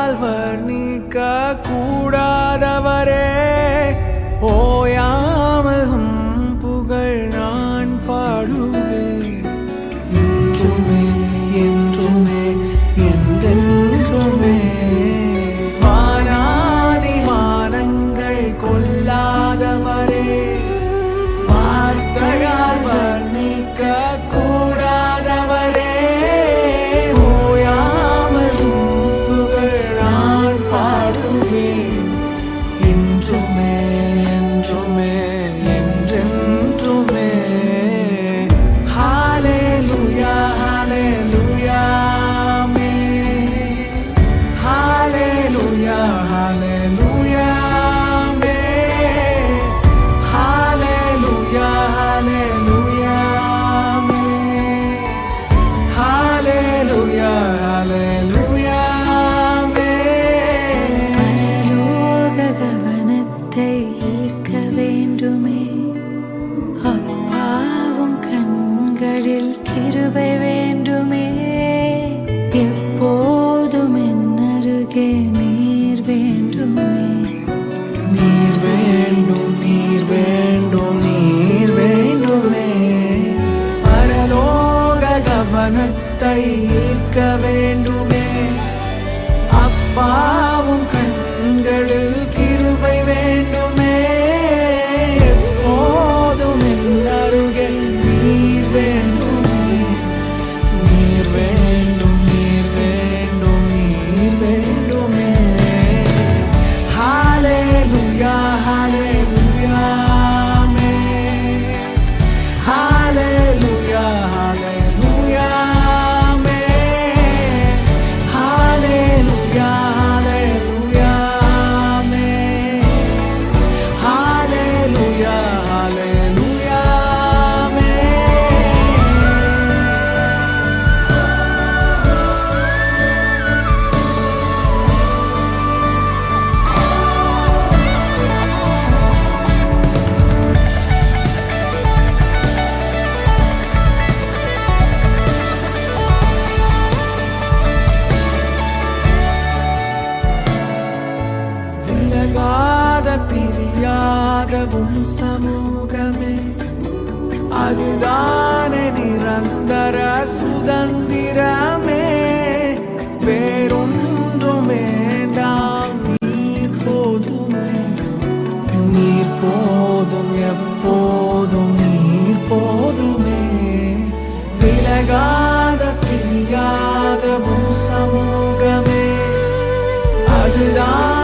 வார்த்தையால் வர்ணிக்க கூடாதவரே, ஓயாமல் புகழ் நான் பாடுவேன். என்றுமே என்றுமே என்றென்றுமே வானாதி வானங்கள் கொள்ளாதவரே, வார்த்தையால் வர்ணிக்க கூடாதவரே, ஓயாமல் புகழ் நான் பாடுவேன். என்றுமே என்றுமே என்றென்றுமே. ஹல்லேலூயா ஹல்லேலூயா ஆமென். ஹல்லேலூயா ஹல்லேலூயா ஆமென். ஹல்லேலூயா ஹல்லேலூயா ஆமென். ஹல்லேலூயா ஹல்லேலூயா ஆமென். பரலோக கவனத்தை ஈர்க்க வேண்டுமே, அப்பாவும் கண்களில் கிருபை வேண்டுமே, எப்போதும் என் அருகே நீர் வேண்டுமே. நீர் வேண்டும் நீர் வேண்டும் நீர் வேண்டுமே, பரலோக கவனத்தை ஈர்க்க வேண்டுமே, அப்பாவும் கண்களில் கிருபை வேண்டுமே, எப்போதும் என் அருகில் நீர் வேண்டுமே. நீர் வேண்டும் நீர் வேண்டும் நீர் வேண்டுமே. ஹல்லேலூயா ஹல்லேலூயா ஆமென். ஹல்லேலூயா ஹல்லேலூயா ஆமென். ஹல்லேலூயா ஹல்லேலூயா ஆமென். ஹல்லேலூயா ஹல்லேலூயா ஆமென். விலகாத பிரியாத உம் சமூகமே, அதுதானே நிரந்தர சுதந்திரமே. வேறொன்றும் வேண்டாம், நீர் போதுமே. நீர் போதும் எப்போதும் நீர் போதுமே. விலகாத பிரியாத உம் சமூகமே, அதுதான்